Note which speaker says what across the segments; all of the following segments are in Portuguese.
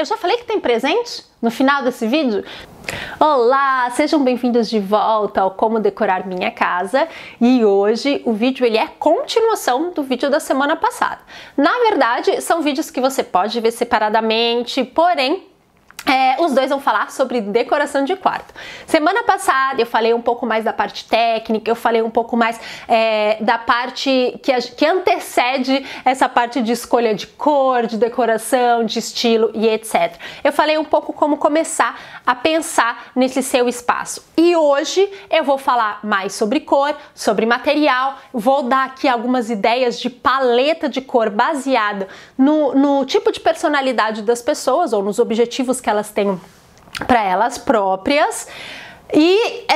Speaker 1: eu já falei que tem presente no final desse vídeo? Olá, sejam bem-vindos de volta ao Como Decorar Minha Casa, e hoje o vídeo ele é continuação do vídeo da semana passada. Na verdade, são vídeos que você pode ver separadamente, porém os dois vão falar sobre decoração de quarto. Semana passada eu falei um pouco mais da parte técnica, eu falei um pouco mais da parte que antecede essa parte de escolha de cor, de decoração, de estilo e etc. Eu falei um pouco como começar a pensar nesse seu espaço. E hoje eu vou falar mais sobre cor, sobre material, vou dar aqui algumas ideias de paleta de cor baseada no tipo de personalidade das pessoas ou nos objetivos que elas têm para elas próprias. E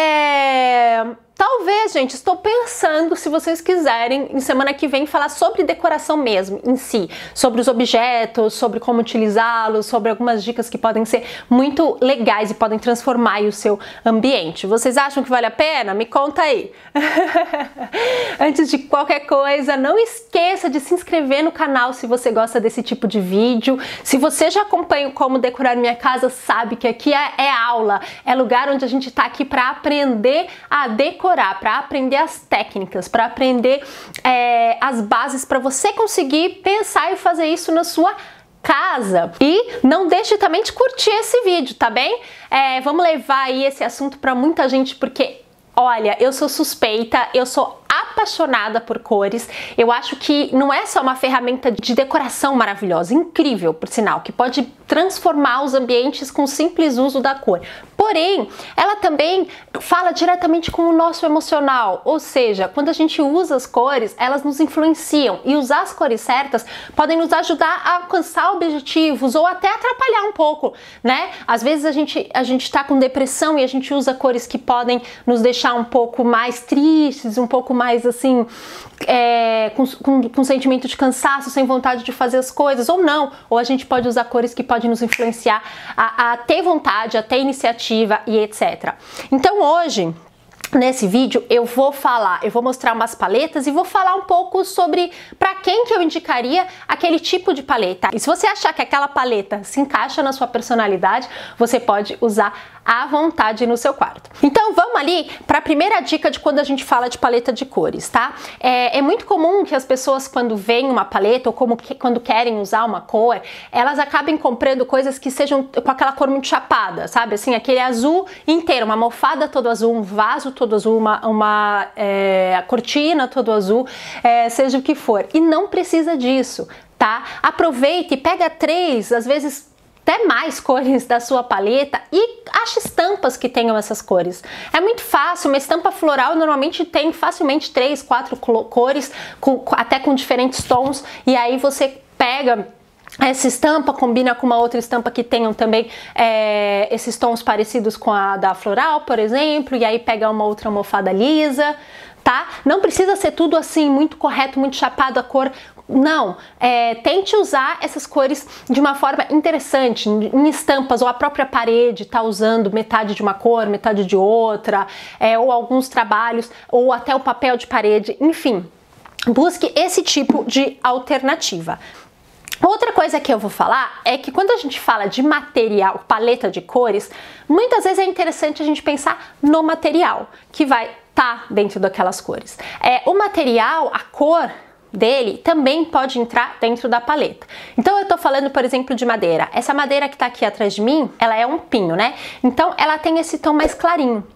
Speaker 1: talvez, gente, estou pensando, se vocês quiserem, em semana que vem falar sobre decoração mesmo, em si, sobre os objetos, sobre como utilizá-los, sobre algumas dicas que podem ser muito legais e podem transformar aí o seu ambiente. Vocês acham que vale a pena? Me conta aí! Antes de qualquer coisa, não esqueça de se inscrever no canal se você gosta desse tipo de vídeo. Se você já acompanha o Como Decorar Minha Casa, sabe que aqui é aula, é lugar onde a gente tá aqui para aprender a decorar, para aprender as técnicas, para aprender as bases para você conseguir pensar e fazer isso na sua casa. E não deixe também de curtir esse vídeo, tá bem? Vamos levar aí esse assunto para muita gente, porque olha, eu sou suspeita, eu sou apaixonada por cores. Eu acho que não é só uma ferramenta de decoração maravilhosa, incrível, por sinal, que pode transformar os ambientes com o simples uso da cor. Porém, ela também fala diretamente com o nosso emocional, ou seja, quando a gente usa as cores, elas nos influenciam, e usar as cores certas podem nos ajudar a alcançar objetivos ou até atrapalhar um pouco, né? Às vezes a gente tá com depressão e a gente usa cores que podem nos deixar um pouco mais tristes, um pouco mais assim, com sentimento de cansaço, sem vontade de fazer as coisas, ou não. Ou a gente pode usar cores que podem nos influenciar a ter vontade, a ter iniciativa e etc. Então hoje, nesse vídeo, eu vou mostrar umas paletas e vou falar um pouco sobre para quem que eu indicaria aquele tipo de paleta. E se você achar que aquela paleta se encaixa na sua personalidade, você pode usar à vontade no seu quarto. Então vamos ali para a primeira dica de quando a gente fala de paleta de cores, tá? É muito comum que as pessoas, quando veem uma paleta ou quando querem usar uma cor, elas acabem comprando coisas que sejam com aquela cor muito chapada, sabe? Assim, aquele azul inteiro, uma almofada todo azul, um vaso todo azul, uma cortina todo azul, seja o que for. E não precisa disso, tá? Aproveite e pega 3, às vezes até mais cores da sua paleta e ache estampas que tenham essas cores. É muito fácil, uma estampa floral normalmente tem facilmente 3, 4 cores, até com diferentes tons, e aí você pega essa estampa, combina com uma outra estampa que tenham também esses tons parecidos com a da floral, por exemplo, e aí pega uma outra almofada lisa, tá? Não precisa ser tudo assim muito correto, muito chapado a cor. Não, tente usar essas cores de uma forma interessante, em estampas, ou a própria parede tá usando metade de uma cor, metade de outra, ou alguns trabalhos, ou até o papel de parede, enfim, busque esse tipo de alternativa. Outra coisa que eu vou falar é que quando a gente fala de material, paleta de cores, muitas vezes é interessante a gente pensar no material que vai estar dentro daquelas cores. O material, a cor dele também pode entrar dentro da paleta. Então eu tô falando, por exemplo, de madeira. Essa madeira que tá aqui atrás de mim, ela é um pinho, né? Então ela tem esse tom mais clarinho,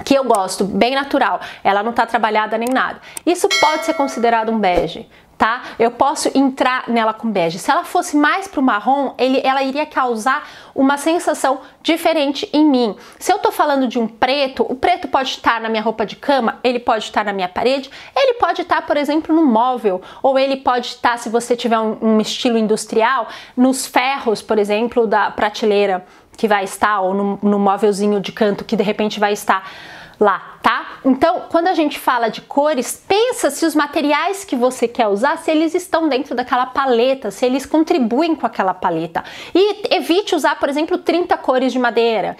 Speaker 1: que eu gosto, bem natural. Ela não tá trabalhada nem nada. Isso pode ser considerado um bege, tá? Eu posso entrar nela com bege. Se ela fosse mais pro marrom, ela iria causar uma sensação diferente em mim. Se eu tô falando de um preto, o preto pode estar na minha roupa de cama, ele pode estar na minha parede, ele pode estar, por exemplo, no móvel, ou ele pode estar, se você tiver um estilo industrial, nos ferros, por exemplo, da prateleira que vai estar, ou no móvelzinho de canto que de repente vai estar lá, tá? Então, quando a gente fala de cores, pensa se os materiais que você quer usar, se eles estão dentro daquela paleta, se eles contribuem com aquela paleta. E evite usar, por exemplo, 30 cores de madeira.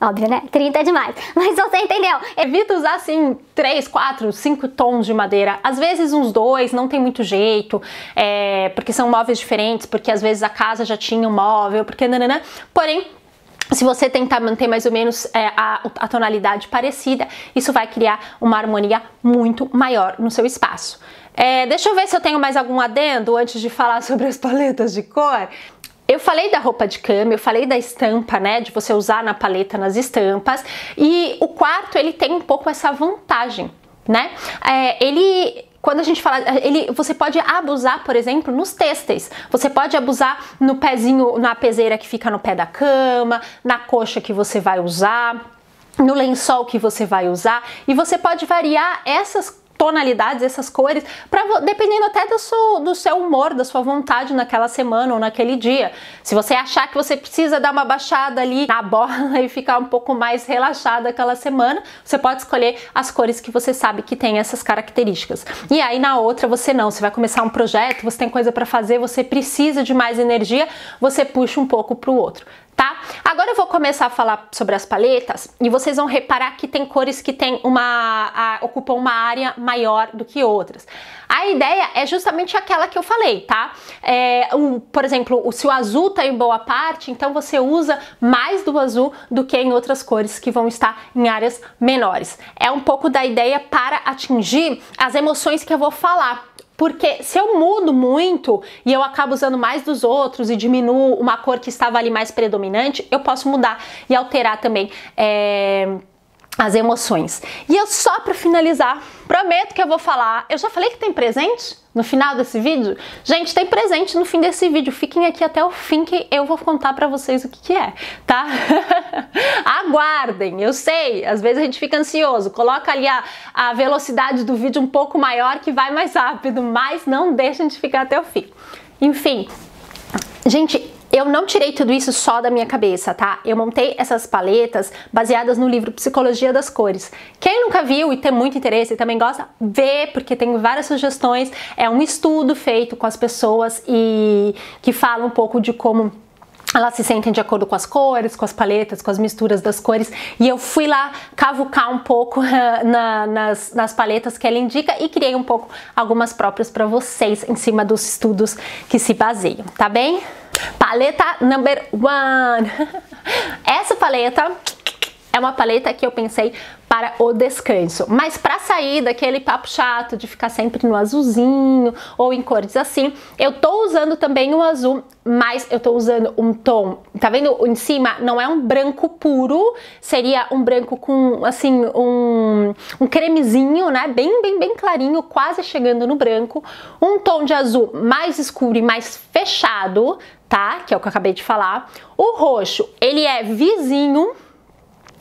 Speaker 2: Óbvio, né? 30 é demais, mas você entendeu.
Speaker 1: Evita usar, assim, 3, 4, 5 tons de madeira. Às vezes uns 2, não tem muito jeito, porque são móveis diferentes, porque às vezes a casa já tinha um móvel, porque nananã. Porém, se você tentar manter mais ou menos a tonalidade parecida, isso vai criar uma harmonia muito maior no seu espaço. Deixa eu ver se eu tenho mais algum adendo antes de falar sobre as paletas de cor. Eu falei da roupa de cama, eu falei da estampa, né, de você usar na paleta nas estampas, e o quarto ele tem um pouco essa vantagem, né? Quando a gente fala, você pode abusar, por exemplo, nos têxteis. Você pode abusar no pezinho, na peseira que fica no pé da cama, na coxa que você vai usar, no lençol que você vai usar. E você pode variar essas tonalidades, essas cores, dependendo até do seu humor, da sua vontade naquela semana ou naquele dia. Se você achar que você precisa dar uma baixada ali na bola e ficar um pouco mais relaxada aquela semana, você pode escolher as cores que você sabe que tem essas características. E aí na outra você vai começar um projeto, você tem coisa para fazer, você precisa de mais energia, você puxa um pouco para o outro. Tá? Agora eu vou começar a falar sobre as paletas e vocês vão reparar que tem cores que ocupam uma área maior do que outras. A ideia é justamente aquela que eu falei, tá? Por exemplo, se o azul tá em boa parte, então você usa mais do azul do que em outras cores que vão estar em áreas menores. É um pouco da ideia para atingir as emoções que eu vou falar. Porque se eu mudo muito e eu acabo usando mais dos outros e diminuo uma cor que estava ali mais predominante, eu posso mudar e alterar também as emoções. E eu só para finalizar, prometo que eu vou falar, eu já falei que tem presente no final desse vídeo? Gente, tem presente no fim desse vídeo, fiquem aqui até o fim que eu vou contar pra vocês o que é, tá? Aguardem, eu sei, às vezes a gente fica ansioso, coloca ali a velocidade do vídeo um pouco maior que vai mais rápido, mas não deixem de ficar até o fim. Enfim, gente, eu não tirei tudo isso só da minha cabeça, tá? Eu montei essas paletas baseadas no livro Psicologia das Cores. Quem nunca viu e tem muito interesse e também gosta, vê, porque tem várias sugestões. É um estudo feito com as pessoas e que fala um pouco de como elas se sentem de acordo com as cores, com as paletas, com as misturas das cores. E eu fui lá cavucar um pouco nas paletas que ela indica e criei um pouco algumas próprias para vocês em cima dos estudos que se baseiam, tá bem? Paleta number 1. Essa paleta é uma paleta que eu pensei para o descanso, mas para sair daquele papo chato de ficar sempre no azulzinho ou em cores assim, eu tô usando também o azul, mas eu tô usando um tom, tá vendo em cima? Não é um branco puro, seria um branco com assim um cremezinho, né? Bem clarinho, quase chegando no branco, um tom de azul mais escuro e mais fechado, tá? Que é o que eu acabei de falar. O roxo, ele é vizinho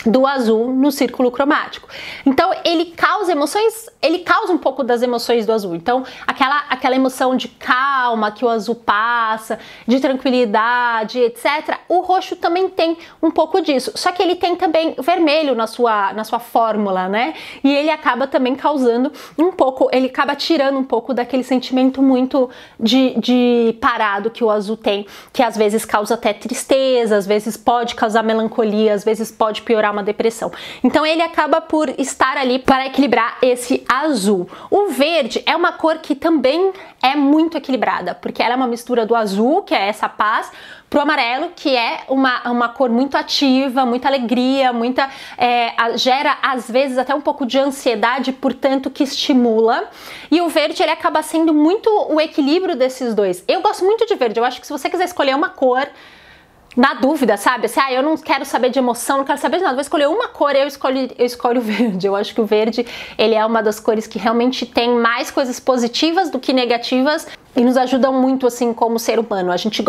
Speaker 1: do azul no círculo cromático. Então ele causa emoções, ele causa um pouco das emoções do azul. Então aquela emoção de calma que o azul passa, de tranquilidade, etc. O roxo também tem um pouco disso. Só que ele tem também vermelho na sua fórmula, né? E ele acaba também causando um pouco, ele acaba tirando um pouco daquele sentimento muito de parado que o azul tem, que às vezes causa até tristeza, às vezes pode causar melancolia, às vezes pode piorar uma depressão. Então ele acaba por estar ali para equilibrar esse azul. O verde é uma cor que também é muito equilibrada, porque ela é uma mistura do azul, que é essa paz, pro amarelo, que é uma cor muito ativa, muita alegria, gera às vezes até um pouco de ansiedade, portanto que estimula. E o verde ele acaba sendo muito o equilíbrio desses dois. Eu gosto muito de verde, eu acho que se você quiser escolher uma cor, na dúvida, sabe? Assim, eu não quero saber de emoção, não quero saber de nada, vou escolher uma cor, eu escolho o verde. Eu acho que o verde, ele é uma das cores que realmente tem mais coisas positivas do que negativas e nos ajudam muito, assim, como ser humano. A gente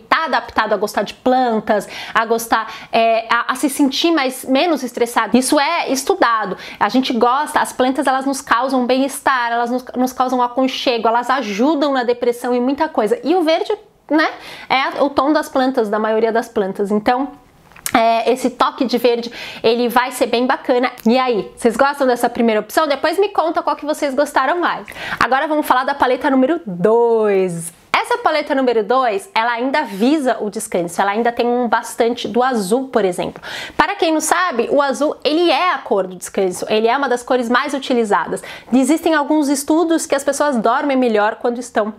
Speaker 1: tá adaptado a gostar de plantas, a gostar, a se sentir menos estressado. Isso é estudado. A gente gosta, as plantas, elas nos causam bem-estar, elas nos causam aconchego, elas ajudam na depressão e muita coisa. E o verde, né, é o tom das plantas, da maioria das plantas. Então esse toque de verde, ele vai ser bem bacana. E aí, vocês gostam dessa primeira opção? Depois me conta qual que vocês gostaram mais. Agora vamos falar da paleta número 2. Essa paleta número 2, ela ainda visa o descanso, ela ainda tem bastante do azul, por exemplo. Para quem não sabe, o azul, ele é a cor do descanso, ele é uma das cores mais utilizadas. Existem alguns estudos que as pessoas dormem melhor quando estão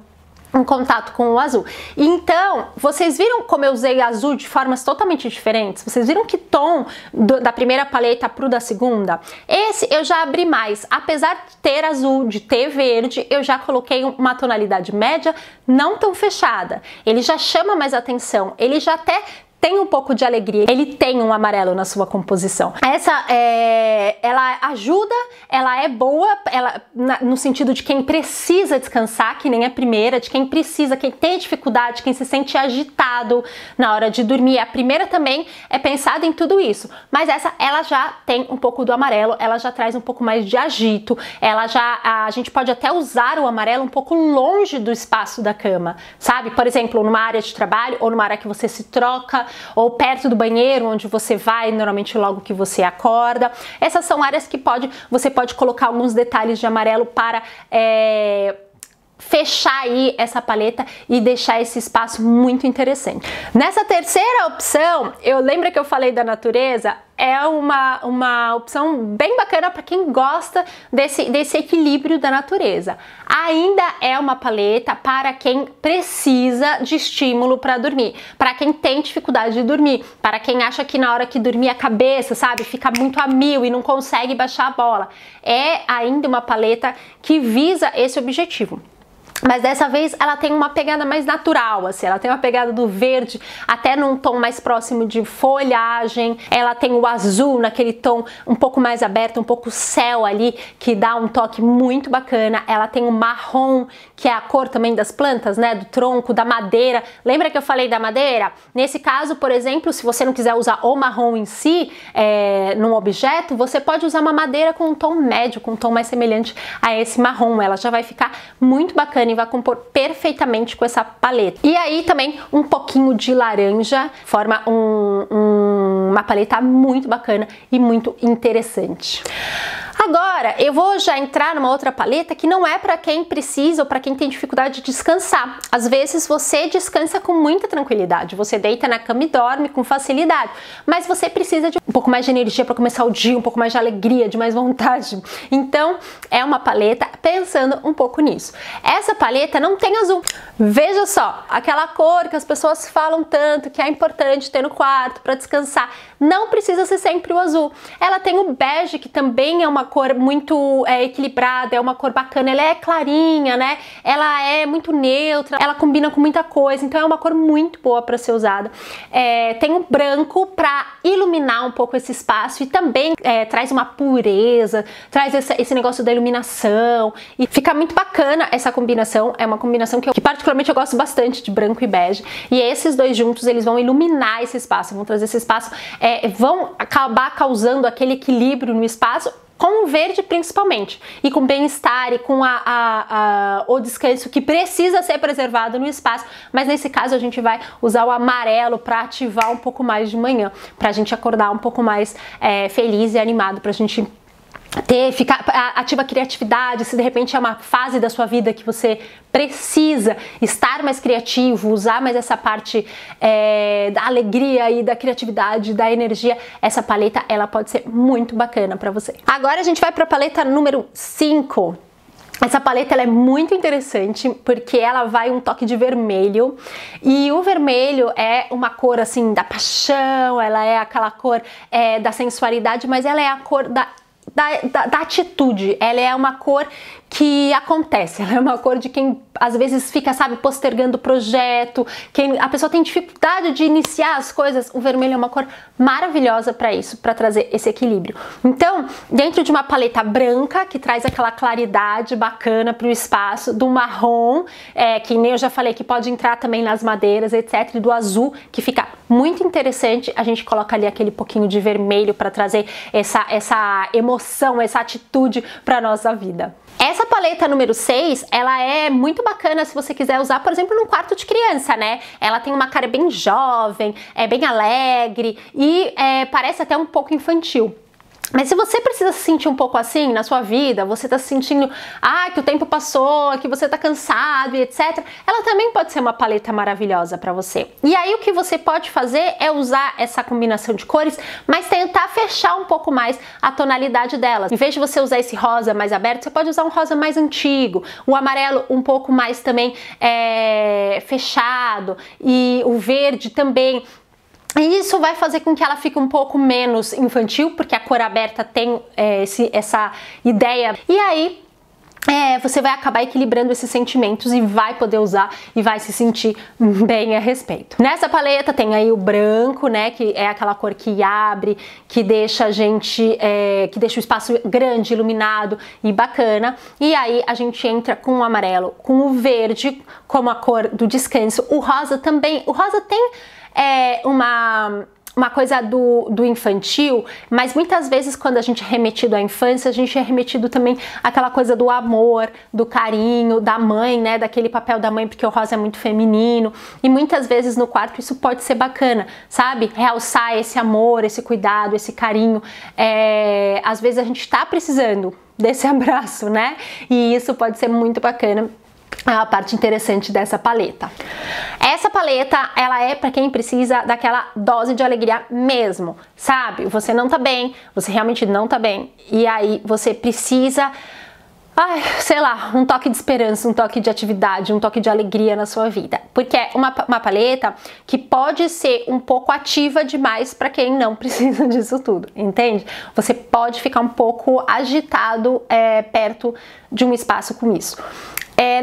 Speaker 1: em contato com o azul. Então, vocês viram como eu usei azul de formas totalmente diferentes? Vocês viram que tom da primeira paleta pro da segunda? Esse eu já abri mais. Apesar de ter azul, de ter verde, eu já coloquei uma tonalidade média, não tão fechada. Ele já chama mais atenção, ele já até tem um pouco de alegria, ele tem um amarelo na sua composição. Ela ajuda, ela é boa, no sentido de quem precisa descansar, que nem a primeira, de quem precisa, quem tem dificuldade, quem se sente agitado na hora de dormir. A primeira também é pensada em tudo isso, mas ela já tem um pouco do amarelo, ela já traz um pouco mais de agito, a gente pode até usar o amarelo um pouco longe do espaço da cama, sabe? Por exemplo, numa área de trabalho ou numa área que você se troca, ou perto do banheiro, onde você vai normalmente logo que você acorda. Essas são áreas que você pode colocar alguns detalhes de amarelo para fechar aí essa paleta e deixar esse espaço muito interessante. Nessa terceira opção, lembra que eu falei da natureza? É uma opção bem bacana para quem gosta desse equilíbrio da natureza. Ainda é uma paleta para quem precisa de estímulo para dormir, para quem tem dificuldade de dormir, para quem acha que na hora que dormir a cabeça, sabe, fica muito a mil e não consegue baixar a bola. É ainda uma paleta que visa esse objetivo. Mas dessa vez ela tem uma pegada mais natural, assim, ela tem uma pegada do verde até num tom mais próximo de folhagem, ela tem o azul naquele tom um pouco mais aberto, um pouco céu ali, que dá um toque muito bacana, ela tem o marrom, que é a cor também das plantas, né, do tronco, da madeira. Lembra que eu falei da madeira? Nesse caso, por exemplo, se você não quiser usar o marrom em si, num objeto, você pode usar uma madeira com um tom médio, com um tom mais semelhante a esse marrom, ela já vai ficar muito bacana e vai compor perfeitamente com essa paleta. E aí também um pouquinho de laranja forma uma paleta muito bacana e muito interessante. Agora, eu vou já entrar numa outra paleta que não é para quem precisa ou para quem tem dificuldade de descansar. Às vezes você descansa com muita tranquilidade, você deita na cama e dorme com facilidade, mas você precisa de um pouco mais de energia para começar o dia, um pouco mais de alegria, de mais vontade. Então, é uma paleta pensando um pouco nisso. Essa paleta não tem azul. Veja só, aquela cor que as pessoas falam tanto que é importante ter no quarto para descansar, não precisa ser sempre o azul. Ela tem o bege, que também é uma cor muito equilibrada, é uma cor bacana, ela é clarinha, né? Ela é muito neutra, ela combina com muita coisa, então é uma cor muito boa para ser usada. Tem o branco para iluminar um pouco esse espaço e também traz uma pureza, traz esse negócio da iluminação e fica muito bacana essa combinação. É uma combinação que particularmente eu gosto bastante, de branco e bege, e esses dois juntos eles vão iluminar esse espaço, vão trazer esse espaço, vão acabar causando aquele equilíbrio no espaço, com o verde principalmente, e com bem-estar e com o descanso que precisa ser preservado no espaço, mas nesse caso a gente vai usar o amarelo para ativar um pouco mais de manhã, para a gente acordar um pouco mais feliz e animado, para a gente ativa a criatividade. Se de repente é uma fase da sua vida que você precisa estar mais criativo, usar mais essa parte da alegria e da criatividade, da energia, essa paleta ela pode ser muito bacana para você. Agora a gente vai para a paleta número 5. Essa paleta ela é muito interessante porque ela vai um toque de vermelho, e o vermelho é uma cor assim da paixão, ela é aquela cor da sensualidade, mas ela é a cor da atitude, ela é uma cor que acontece, ela é uma cor de quem às vezes fica, sabe, postergando o projeto, a pessoa tem dificuldade de iniciar as coisas. O vermelho é uma cor maravilhosa para isso, para trazer esse equilíbrio. Então, dentro de uma paleta branca, que traz aquela claridade bacana para o espaço, do marrom, que nem eu já falei, que pode entrar também nas madeiras, etc, e do azul, que fica muito interessante, a gente coloca ali aquele pouquinho de vermelho para trazer essa emoção, essa atitude para nossa vida. Essa Essa paleta número 6, ela é muito bacana se você quiser usar, por exemplo, num quarto de criança, né? Ela tem uma cara bem jovem, é bem alegre e parece até um pouco infantil. Mas se você precisa se sentir um pouco assim na sua vida, você tá se sentindo que o tempo passou, que você tá cansado e etc, ela também pode ser uma paleta maravilhosa para você. E aí o que você pode fazer é usar essa combinação de cores, mas tentar fechar um pouco mais a tonalidade delas. Em vez de você usar esse rosa mais aberto, você pode usar um rosa mais antigo, o amarelo um pouco mais também fechado e o verde também. E isso vai fazer com que ela fique um pouco menos infantil, porque a cor aberta tem essa ideia. E aí você vai acabar equilibrando esses sentimentos e vai poder usar e vai se sentir bem a respeito. Nessa paleta tem aí o branco, né, que é aquela cor que abre, que deixa a gente, que deixa o espaço grande, iluminado e bacana. E aí a gente entra com o amarelo, com o verde como a cor do descanso. O rosa também, o rosa tem uma coisa do infantil, mas muitas vezes quando a gente é remetido à infância, a gente é remetido também àquela coisa do amor, do carinho, da mãe, né, daquele papel da mãe, porque o rosa é muito feminino, e muitas vezes no quarto isso pode ser bacana, sabe? Realçar esse amor, esse cuidado, esse carinho. Às vezes a gente tá precisando desse abraço, né? E isso pode ser muito bacana. É a parte interessante dessa paleta. Essa paleta, ela é para quem precisa daquela dose de alegria mesmo, sabe? Você não tá bem, você realmente não tá bem, e aí você precisa, sei lá, um toque de esperança, um toque de atividade, um toque de alegria na sua vida. Porque é uma paleta que pode ser um pouco ativa demais para quem não precisa disso tudo, entende? Você pode ficar um pouco agitado perto de um espaço com isso.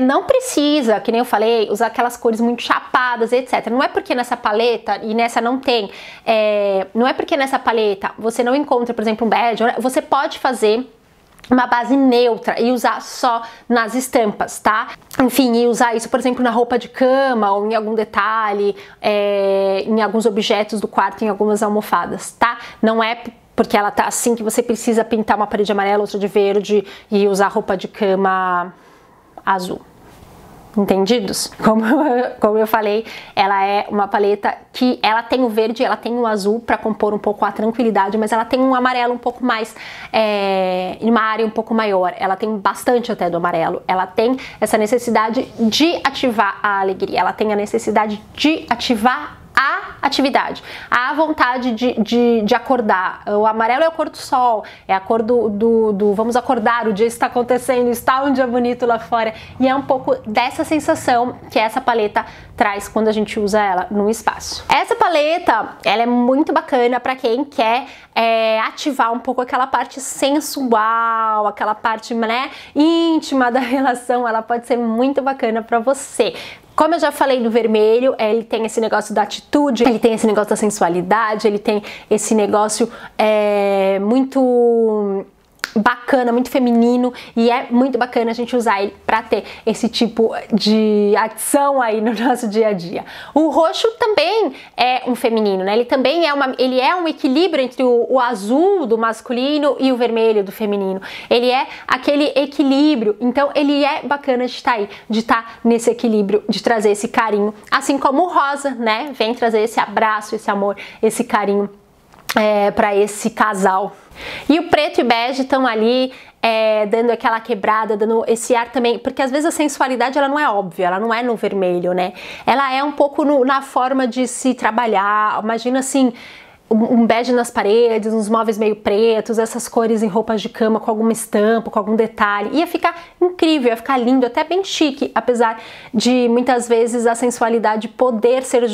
Speaker 1: Não precisa, que nem eu falei, usar aquelas cores muito chapadas, etc. Não é porque nessa paleta, e nessa não tem, não é porque nessa paleta você não encontra, por exemplo, um bege, você pode fazer uma base neutra e usar só nas estampas, tá? Enfim, e usar isso, por exemplo, na roupa de cama ou em algum detalhe, em alguns objetos do quarto, em algumas almofadas, tá? Não é porque ela tá assim que você precisa pintar uma parede amarela, outra de verde e usar roupa de cama azul. Entendidos? Como eu falei, ela é uma paleta que ela tem o verde, ela tem o azul para compor um pouco a tranquilidade, mas ela tem um amarelo um pouco mais, em uma área um pouco maior. Ela tem bastante até do amarelo. Ela tem essa necessidade de ativar a alegria, ela tem a necessidade de ativar a atividade, a vontade de acordar. O amarelo é a cor do sol, é a cor do vamos acordar, o dia está acontecendo, está um dia bonito lá fora, e é um pouco dessa sensação que essa paleta traz quando a gente usa ela no espaço. Essa paleta, ela é muito bacana para quem quer ativar um pouco aquela parte sensual, aquela parte, né, íntima da relação. Ela pode ser muito bacana para você. Como eu já falei do vermelho, ele tem esse negócio da atitude, ele tem esse negócio da sensualidade, ele tem esse negócio muito bacana, muito feminino, e é muito bacana a gente usar ele para ter esse tipo de ação aí no nosso dia a dia. O roxo também é um feminino, né? Ele também é um equilíbrio entre o azul do masculino e o vermelho do feminino. Ele é aquele equilíbrio, então ele é bacana de estar aí, de estar nesse equilíbrio, de trazer esse carinho, assim como o rosa, né? Vem trazer esse abraço, esse amor, esse carinho para esse casal. E o preto e bege estão ali dando aquela quebrada, dando esse ar também, porque às vezes a sensualidade ela não é óbvia, ela não é no vermelho, né? Ela é um pouco na forma de se trabalhar. Imagina assim, um bege nas paredes, uns móveis meio pretos, essas cores em roupas de cama com alguma estampa, com algum detalhe. Ia ficar incrível, ia ficar lindo, até bem chique, apesar de muitas vezes a sensualidade poder ser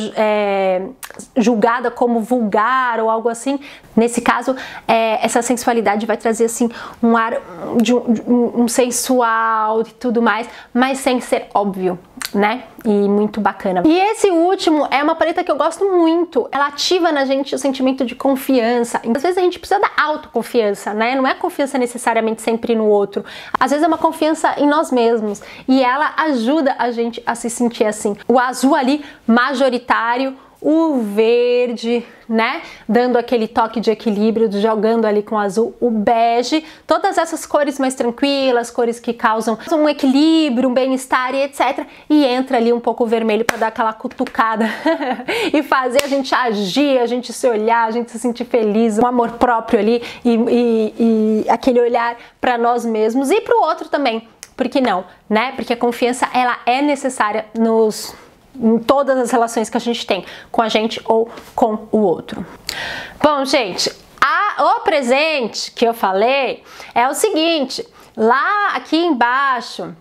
Speaker 1: julgada como vulgar ou algo assim. Nesse caso, essa sensualidade vai trazer assim um ar de um sensual e tudo mais, mas sem ser óbvio, né? E muito bacana. E esse último é uma paleta que eu gosto muito. Ela ativa na gente o sentimento de confiança. Às vezes a gente precisa da autoconfiança, né? Não é confiança necessariamente sempre no outro. Às vezes é uma confiança em nós mesmos. E ela ajuda a gente a se sentir assim. O azul ali, majoritário. o verde, né? Dando aquele toque de equilíbrio, jogando ali com o azul, o bege, todas essas cores mais tranquilas, cores que causam um equilíbrio, um bem-estar e etc. E entra ali um pouco o vermelho para dar aquela cutucada e fazer a gente agir, a gente se olhar, a gente se sentir feliz, um amor próprio ali e aquele olhar para nós mesmos e para o outro também. Por que não, né? Porque a confiança, ela é necessária em todas as relações que a gente tem com a gente ou com o outro. Bom, gente, o presente que eu falei é o seguinte, lá aqui embaixo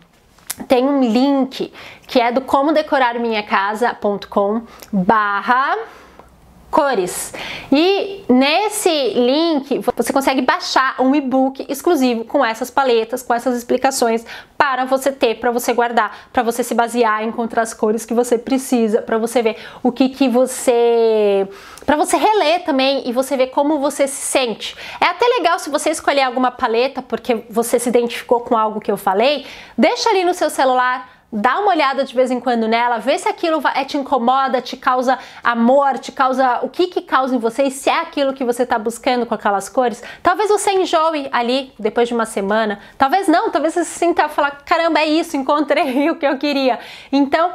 Speaker 1: tem um link que é do comodecorarminhacasa.com/cores. E nesse link você consegue baixar um e-book exclusivo com essas paletas, com essas explicações para você ter, para você guardar, para você se basear, encontrar as cores que você precisa, para você ver o que você... para você reler também e você ver como você se sente. É até legal se você escolher alguma paleta porque você se identificou com algo que eu falei, deixa ali no seu celular, dá uma olhada de vez em quando nela, vê se aquilo te incomoda, te causa amor, te causa o que causa em você e se é aquilo que você está buscando com aquelas cores. Talvez você enjoe ali depois de uma semana, talvez não, talvez você se sinta e falar, caramba, é isso, encontrei o que eu queria. Então,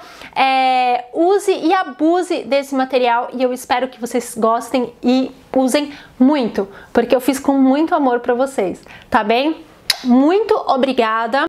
Speaker 1: use e abuse desse material e eu espero que vocês gostem e usem muito, porque eu fiz com muito amor para vocês, tá bem? Muito obrigada!